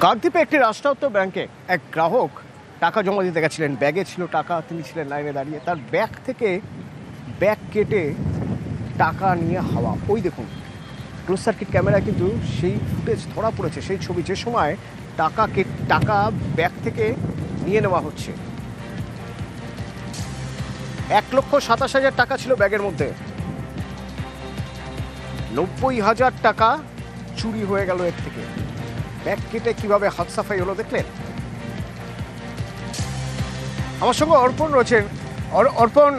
কাকদ্বীপে একটি রাষ্ট্রায়ত্ত ব্যাংকে এক গ্রাহক টাকা জমা দিতে গেছিলেন। ব্যাগে ছিল টাকা, তিনি ছিলেন লাইনে দাঁড়িয়ে। তার ব্যাগ থেকে ব্যাগ কেটে টাকা নিয়ে হাওয়া। ওই দেখুন, ক্লোজ সার্কিট ক্যামেরায় কিন্তু সেই ফুটেজ ধরা পড়েছে, সেই ছবি, যে সময় টাকা ব্যাগ থেকে নিয়ে নেওয়া হচ্ছে। 1,27,000 টাকা ছিল ব্যাগের মধ্যে। 90,000 টাকা চুরি হয়ে গেল এর থেকে। ব্যাগ কেটে কিভাবে হাত সাফাই হলো দেখলেন? আমার সঙ্গে অর্পণ রয়েছেন। অর্পণ,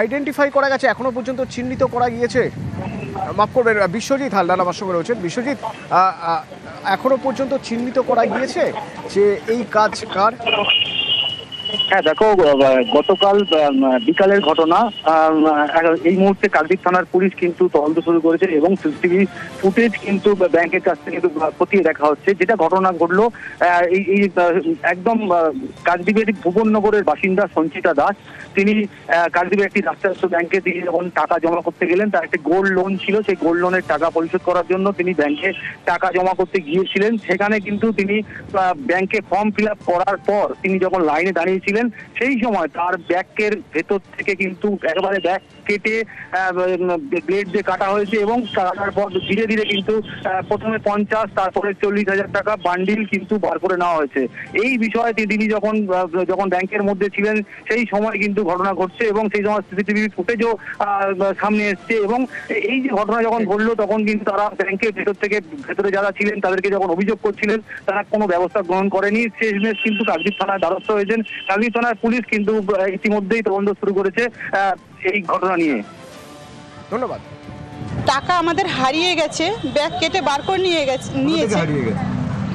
আইডেন্টিফাই করা গেছে, এখনো পর্যন্ত চিহ্নিত করা গিয়েছে? মাফ করবেন, বিশ্বজিৎ হালদার আমার সঙ্গে রয়েছেন। বিশ্বজিৎ, এখনো পর্যন্ত চিহ্নিত করা গিয়েছে যে এই কাজ কার? হ্যাঁ, দেখো, গতকাল বিকালের ঘটনা। এই মুহূর্তে কাকদ্বীপ থানার পুলিশ কিন্তু তদন্ত শুরু করেছে এবং সিসিটিভি ফুটেজ কিন্তু ব্যাংকের কাছ থেকে কিন্তু খতিয়ে দেখা হচ্ছে। যেটা ঘটনা ঘটলো, এই একদম কাকদ্বীপের ভুবননগরের বাসিন্দা সঞ্চিতা দাস, তিনি কাকদ্বীপের একটি রাষ্ট্রায়ত্ত ব্যাংকে তিনি যখন টাকা জমা করতে গেলেন, তার একটি গোল্ড লোন ছিল। সেই গোল্ড লোনের টাকা পরিশোধ করার জন্য তিনি ব্যাংকে টাকা জমা করতে গিয়েছিলেন। সেখানে কিন্তু তিনি ব্যাংকে ফর্ম ফিল আপ করার পর তিনি যখন লাইনে দাঁড়িয়েছিলেন, সেই সময় তার ব্যাগের ভেতর থেকে কিন্তু একেবারে ব্যাগ কেটে ব্লেড দিয়ে কাটা হয়েছে এবং কাটার পর ধীরে ধীরে কিন্তু প্রথমে 50, তারপরে 40,000 টাকা বান্ডিল কিন্তু বার করে নেওয়া হয়েছে। এই বিষয়ে তিনি যখন ব্যাংকের মধ্যে ছিলেন, সেই সময় কিন্তু ঘটনা ঘটছে এবং সেই সময় সিসিটিভি ফুটেজও সামনে এসছে। এবং এই যে ঘটনা যখন ঘটলো, তখন কিন্তু তারা ব্যাংকের ভেতরে যারা ছিলেন তাদেরকে যখন অভিযোগ করছিলেন, তারা কোনো ব্যবস্থা গ্রহণ করেনি। শেষমেশ কিন্তু কাকদ্বীপ থানায় দ্বারস্থ হয়েছেন। কাকদ্বীপ থানার পুলিশ কিন্তু ইতিমধ্যেই তদন্ত শুরু করেছে এই ঘটনা নিয়ে। ধন্যবাদ। টাকা আমাদের হারিয়ে গেছে, ব্যাগ কেটে বার করে নিয়েছে,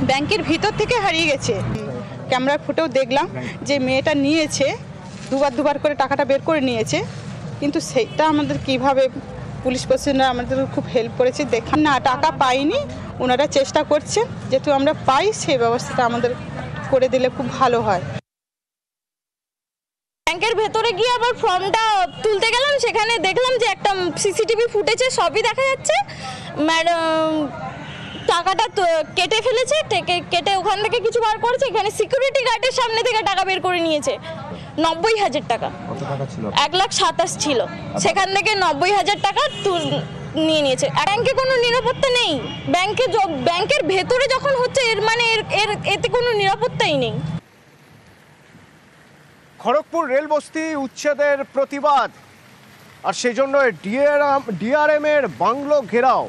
ব্যাংকের ভিতর থেকে হারিয়ে গেছে। ক্যামেরার ফুটেও দেখলাম যে মেয়েটা নিয়েছে, দুবার করে টাকাটা বের করে নিয়েছে। কিন্তু সেইটা আমাদের কিভাবে পুলিশ প্রশাসনরা আমাদের খুব হেল্প করেছে। দেখান না, টাকা পাইনি, ওনারা চেষ্টা করছে, যেহেতু আমরা পাই সেই ব্যবস্থাটা আমাদের করে দিলে খুব ভালো হয়। ব্যাংকের ভেতরে গিয়ে আবার ফর্মটা তুলতে গেলাম, সেখানে দেখলাম যে একটা সিসিটিভি ফুটেজে সবই দেখা যাচ্ছে। ম্যাডাম টাকাটা কেটে ফেলেছে, কেটে ওখান থেকে কিছু বার করেছে। এখানে সিকিউরিটি গার্ডের সামনে থেকে টাকা বের করে নিয়েছে 90,000 টাকা। 1,27,000 ছিল, সেখান থেকে 90,000 টাকা নিয়ে নিয়েছে। ব্যাংকে কোনো নিরাপত্তা নেই। ব্যাংকের ভেতরে যখন হচ্ছে, এর মানে এতে কোনো নিরাপত্তাই নেই। খড়গপুর রেল বস্তি উচ্ছেদের প্রতিবাদ, আর সেই জন্য ডিআরএম এর বাংলো ঘেরাও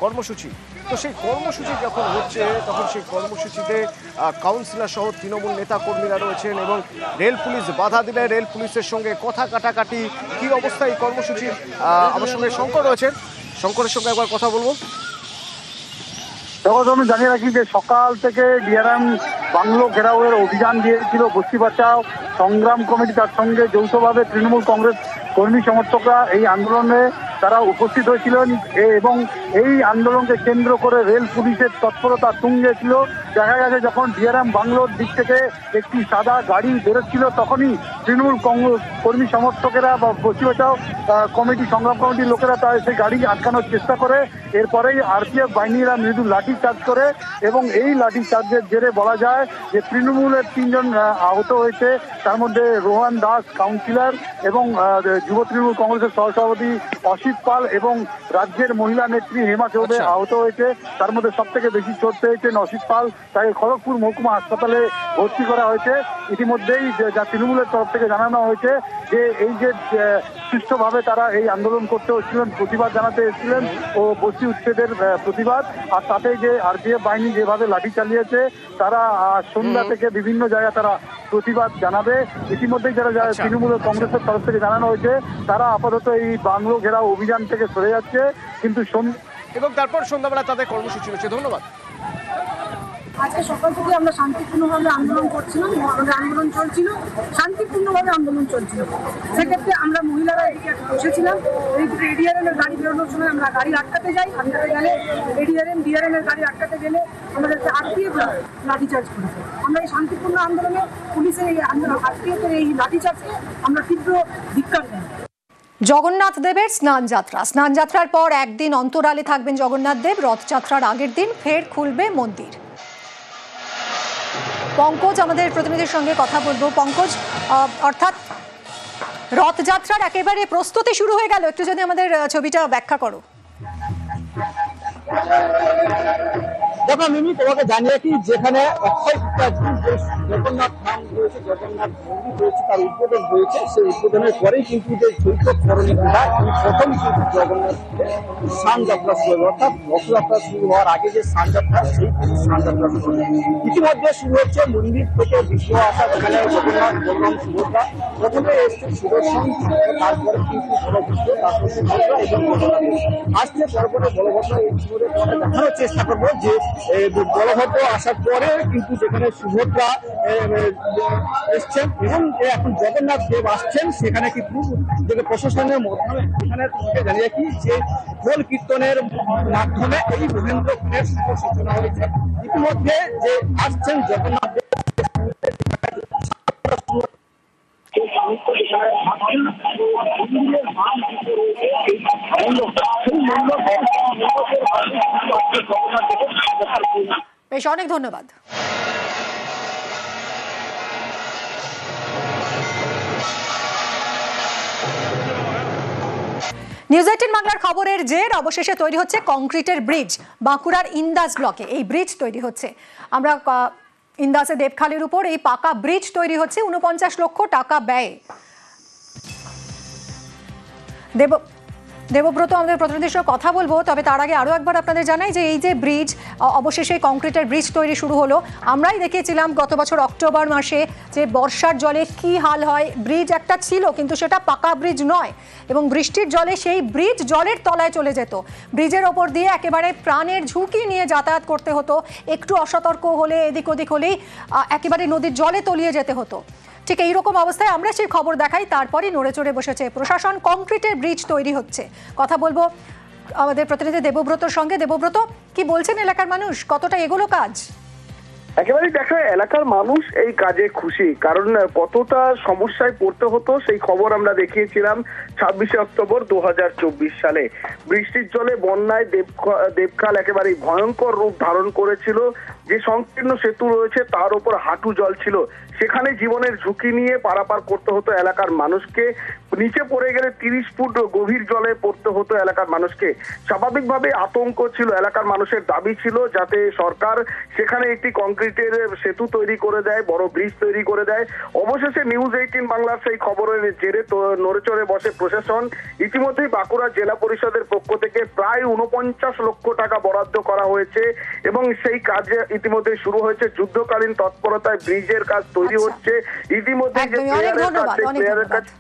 কর্মসূচি। তো সেই কর্মসূচি যখন হচ্ছে, তখন সেই কর্মসূচিতে কাউন্সিলর সহ তৃণমূল নেতা কর্মীরা রয়েছেন এবং রেল পুলিশ বাধা দিলে রেল পুলিশের সঙ্গে কথা কাটাকাটি। কি অবস্থা এই কর্মসূচির? আমার সঙ্গে শঙ্কর রয়েছেন, শঙ্করের সঙ্গে একবার কথা বলবো। আমি জানিয়ে রাখি যে সকাল থেকে ডিআরএম বাংলো ঘেরাওয়ের অভিযান দিয়েছিল বস্তি বাঁচাও সংগ্রাম কমিটি, তার সঙ্গে যৌথভাবে তৃণমূল কংগ্রেস কর্মী সমর্থকরা এই আন্দোলনে তারা উপস্থিত হয়েছিলেন এবং এই আন্দোলনকে কেন্দ্র করে রেল পুলিশের তৎপরতা তুঙ্গে ছিল। দেখা গেছে যখন ডিআরএম বাংলোর দিক থেকে একটি সাদা গাড়ি বেরোচ্ছিল, তখনই তৃণমূল কর্মী সমর্থকেরা বা বস্তি বাঁচাও কমিটি, সংগ্রাম কমিটির লোকেরা তার সেই গাড়ি আটকানোর চেষ্টা করে। এরপরেই আরপিএফ বাহিনীরা মৃদু লাঠি চার্জ করে এবং এই লাঠি চার্জের জেরে বলা যায় যে তৃণমূলের 3 জন আহত হয়েছে। তার মধ্যে রোহান দাস কাউন্সিলর এবং যুব তৃণমূল কংগ্রেসের সহসভাপতি অসিত পাল এবং রাজ্যের মহিলা নেত্রী হেমা চৌবে আহত হয়েছে। তার মধ্যে সব থেকে বেশি চোট পেয়েছেন অসিত পাল, তাকে খড়গপুর মহকুমা হাসপাতালে ভর্তি করা হয়েছে। ইতিমধ্যেই যা তৃণমূলের তরফ থেকে জানানো হয়েছে যে এই যে সুষ্ঠুভাবে তারা এই আন্দোলন করতে এসেছিলেন, প্রতিবাদ জানাতে এসেছিলেন ও বস্তি উচ্ছেদের প্রতিবাদ, আর তাতে যে আরপিএফ বাহিনী যেভাবে লাঠি চালিয়েছে, তারা সন্ধ্যা থেকে বিভিন্ন জায়গায় তারা প্রতিবাদ জানাবে। ইতিমধ্যেই যারা তৃণমূল কংগ্রেসের তরফ থেকে জানানো হয়েছে, তারা আপাতত এই বাংলো ঘেরাও অভিযান থেকে সরে যাচ্ছে। কিন্তু এবং তারপর সন্ধ্যাবেলা তাদের কর্মসূচি রয়েছে। ধন্যবাদ। আজকে সকাল থেকে আমরা শান্তিপূর্ণভাবে আন্দোলন করছিলাম, আমাদের আন্দোলন চলছিল, শান্তিপূর্ণভাবে আন্দোলন চলছিল। সেক্ষেত্রে আমরা মহিলারা এদিকে বসেছিলাম। এডিআরএম এর গাড়ি বেরোনোর সময় আমরা গাড়ি আটকাতে গেলে ডিআরএম এর গাড়ি আটকাতে গেলে আমাদেরকে আরপিএফ লাঠিচার্জ করেছে। আমরা এই শান্তিপূর্ণ আন্দোলনে পুলিশের এই আরপিএফ এর এই লাঠিচার্জকে আমরা তীব্র ধিক্কার দেই। জগন্নাথ দেবের স্নানযাত্রার পর একদিন অন্তরালে থাকবেন জগন্নাথ দেব। রথযাত্রার আগের দিন ফের খুলবে মন্দির। পঙ্কজ আমাদের প্রতিনিধির সঙ্গে কথা বলবো। পঙ্কজ, অর্থাৎ রথযাত্রার একেবারে প্রস্তুতি শুরু হয়ে গেল, একটু যদি আমাদের ছবিটা ব্যাখ্যা করো। দেখো মিমি, তোমাকে জানিয়ে কি, যেখানে অক্ষয় জগন্নাথ ধাম রয়েছে, জগন্নাথ মন্দির রয়েছে, তার উদ্বোধন হয়েছে। সেই উদ্বোধনের পরেই কিন্তু যে চৈত্রকরণী পূজা, প্রথম কিন্তু জগন্নাথ স্নানযাত্রা শুরু হবে, অর্থাৎ রথযাত্রা শুরু হওয়ার আগে যে স্নানযাত্রা, সেই কিন্তু স্নানযাত্রা শুরু হবে। ইতিমধ্যে শুরু হচ্ছে মন্দির থেকে বিগ্রহ আসা, যেখানে জগন্নাথ, বলরাম, সুভদ্রা প্রথমে এসছে সুদর্শন, তারপরে কিন্তু বলভদ্র, তারপরে সুভদ্রা এবং জগন্নাথ আসছে। তারপরে বলভদ্র এই সুরে দেখানোর চেষ্টা করবো যে বলভদ্র আসার পরে কিন্তু যেখানে সুভদ্রা এসছেন এবং এখন জগন্নাথ দেব আসছেন, সেখানে কিন্তু প্রশাসনের মাধ্যমে এখানে তোমাকে জানিয়ে কি যে খোল কীর্তনের মাধ্যমে এই মহেন্দ্রক্ষণের শুভ সূচনা হয়েছে। ইতিমধ্যে যে আসছেন জগন্নাথ দেব, বেশ, অনেক ধন্যবাদ। নিউজ 18 বাংলার খবরের জের অবশেষে তৈরি হচ্ছে কংক্রিটের ব্রিজ। বাঁকুড়ার ইন্দাস ব্লকে এই ব্রিজ তৈরি হচ্ছে। আমরা ইন্দাসে দেবখালের উপর এই পাকা ব্রিজ তৈরি হচ্ছে 49 লক্ষ টাকা ব্যয়ে। দেবব্রত আমাদের প্রতিনিধির সঙ্গে কথা বলবো, তবে তার আগে আরও একবার আপনাদের জানাই যে এই যে ব্রিজ, অবশেষে কংক্রিটের ব্রিজ তৈরি শুরু হলো। আমরাই দেখিয়েছিলাম গত বছর অক্টোবর মাসে যে বর্ষার জলে কি হাল হয়। ব্রিজ একটা ছিল কিন্তু সেটা পাকা ব্রিজ নয়, এবং বৃষ্টির জলে সেই ব্রিজ জলের তলায় চলে যেত। ব্রিজের ওপর দিয়ে একেবারে প্রাণের ঝুঁকি নিয়ে যাতায়াত করতে হতো। একটু অসতর্ক হলে, এদিক ওদিক হলেই একেবারে নদীর জলে তলিয়ে যেতে হতো। ঠিক এইরকম অবস্থায় আমরা সেই খবর দেখাই, তারপরই নড়ে চড়ে বসেছে প্রশাসন। কংক্রিটের ব্রিজ তৈরি হচ্ছে। কথা বলবো আমাদের প্রতিনিধি দেবব্রতর সঙ্গে। দেবব্রত, কি বলছেন এলাকার মানুষ, কতটা এগোলো কাজ? একেবারেই দেখা, এলাকার মানুষ এই কাজে খুশি, কারণ কতটা সমস্যায় পড়তে হতো সেই খবর আমরা দেখিয়েছিলাম 26শে অক্টোবর 2024 সালে। বৃষ্টির জলে বন্যায় দেবখাল একেবারেই ভয়ঙ্কর রূপ ধারণ করেছিল। যে সংকীর্ণ সেতু রয়েছে তার উপর হাঁটু জল ছিল, সেখানে জীবনের ঝুঁকি নিয়ে পারাপার করতে হতো এলাকার মানুষকে। নিচে পড়ে গেলে 30 ফুট গভীর জলে পড়তে হতো এলাকার মানুষকে। স্বাভাবিকভাবে আতঙ্ক ছিল, এলাকার মানুষের দাবি ছিল যাতে সরকার সেখানে একটি কংক্রিটের সেতু তৈরি করে দেয়, বড় ব্রিজ তৈরি করে দেয়। অবশেষে নিউজ 18 বাংলার সেই খবরের জেরে নড়েচড়ে বসে প্রশাসন। ইতিমধ্যেই বাঁকুড়া জেলা পরিষদের পক্ষ থেকে প্রায় 49 লক্ষ টাকা বরাদ্দ করা হয়েছে এবং সেই কাজ ইতিমধ্যে শুরু হয়েছে। যুদ্ধকালীন তৎপরতায় ব্রিজের কাজ তৈরি হচ্ছে। ইতিমধ্যে যে প্লেয়ারের কাছে